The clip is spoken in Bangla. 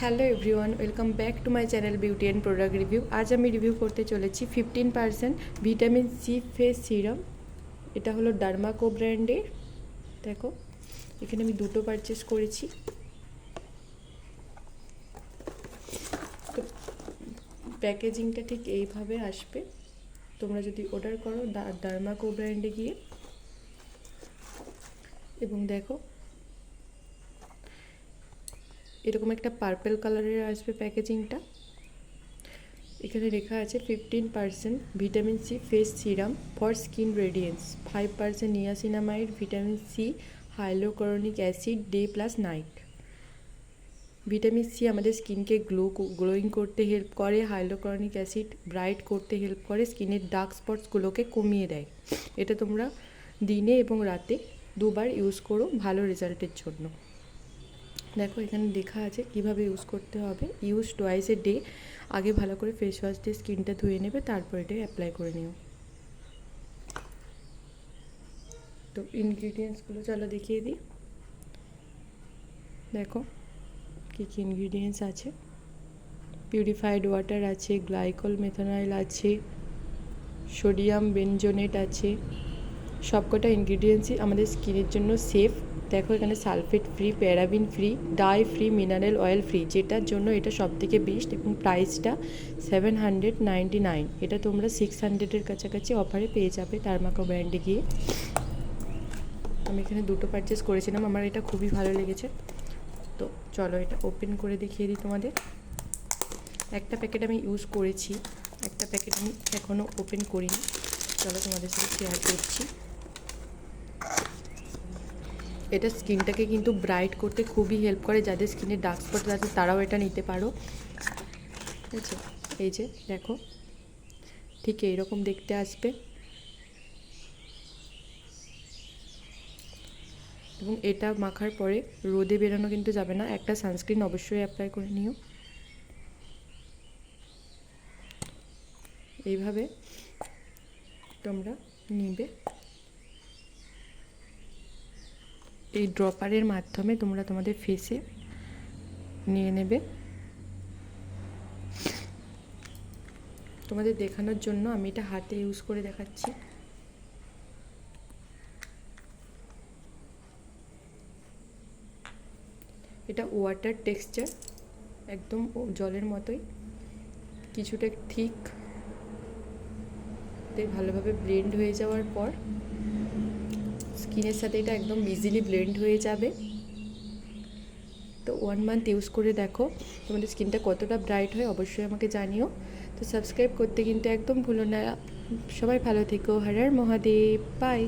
Hello everyone, welcome back to my channel beauty and product review. আজ আমি রিভিউ করতে চলেছি 15% ভিটামিন সি ফেস সিরাম। এটা হলো ডার্মাকো ব্র্যান্ডের। দেখো, এখানে আমি দুটো পারচেস করেছি। তো প্যাকেজিংটা ঠিক এইভাবে আসবে তোমরা যদি অর্ডার করো ডার্মাকো ব্র্যান্ডে গিয়ে। এবং দেখো, এরকম একটা পার্পল কালারের আসবে প্যাকেজিংটা। এখানে লেখা আছে 15% vitamin C face serum for skin radiance, 5% niacinamide, vitamin C, hyaluronic acid, day plus night. Vitamin C আমাদের স্কিনকে গ্লোয়িং করতে হেল্প করে, হাইলোক্লোরিক অ্যাসিড ব্রাইট করতে হেল্প করে, স্কিনের ডার্ক স্পটসগুলোকে কমিয়ে দেয়। এটা তোমরা দিনে এবং রাতে দুবার ইউজ করো ভালো রেজাল্টের জন্য। দেখো, এখানে লেখা আছে কিভাবে ইউজ করতে হবে। Use twice a day. আগে ভালো করে ফেস ওয়াশ দিয়ে স্কিনটা ধুয়ে নেবে, তারপর এটা অ্যাপ্লাই করে নিও। তো ইনগ্রিডিয়েন্টসগুলো চলো দেখিয়ে দিই। দেখো কী কী ইনগ্রিডিয়েন্টস আছে। পিউরিফাইড ওয়াটার আছে, গ্লাইকল মেথনয়েল আছে, সোডিয়াম বেনজোনেট আছে। সবকটা ইনগ্রিডিয়েন্টসই আমাদের স্কিনের জন্য সেফ। দেখো, এখানে sulphate free, paraben free, die free, mineral oil free, যেটার জন্য এটা সবথেকে বেস্ট। এবং প্রাইসটা 799। এটা তোমরা 600-এর কাছাকাছি অফারে পেয়ে যাবে ডার্মাকো ব্র্যান্ডে গিয়ে। আমি এখানে দুটো পারচেস করেছিলাম, আমার এটা খুবই ভালো লেগেছে। তো চলো এটা ওপেন করে দেখিয়ে দিই তোমাদের। একটা প্যাকেট আমি ইউজ করেছি, একটা প্যাকেট আমি এখনও ওপেন করিনি। চলো তোমাদের সাথে শেয়ার করছি। এটা স্কিনটাকে কিন্তু ব্রাইট করতে খুবই হেল্প করে। যাদের স্কিনে ডার্ক স্পট আছে তারাও এটা নিতে পারো। ঠিক আছে, এই যে দেখো, ঠিক এইরকম দেখতে আসবে। এবং এটা মাখার পরে রোদে বেরোনো কিন্তু যাবে না, একটা সানস্ক্রিন অবশ্যই অ্যাপ্লাই করে নিও। এইভাবে তোমরা নিবে। এই ড্রপারের মাধ্যমে তোমরা তোমাদের ফেসে নিয়ে নেবে। তোমাদের দেখানোর জন্য আমি এটা হাতে ইউজ করে দেখাচ্ছি। এটা ওয়াটার টেক্সচার, একদম জলের মতোই, কিছুটা থিক। ভালোভাবে ব্লেন্ড হয়ে যাওয়ার পর স্কিনের সাথে এটা একদম ইজিলি ব্লেন্ড হয়ে যাবে। তো 1 মান্থ ইউজ করে দেখো তোমাদের স্কিনটা কতটা ব্রাইট হয়, অবশ্যই আমাকে জানিও। তো সাবস্ক্রাইব করতে কিন্তু একদম ভুলো না। সবাই ভালো থেকো। হর হর মহাদেব। বাই।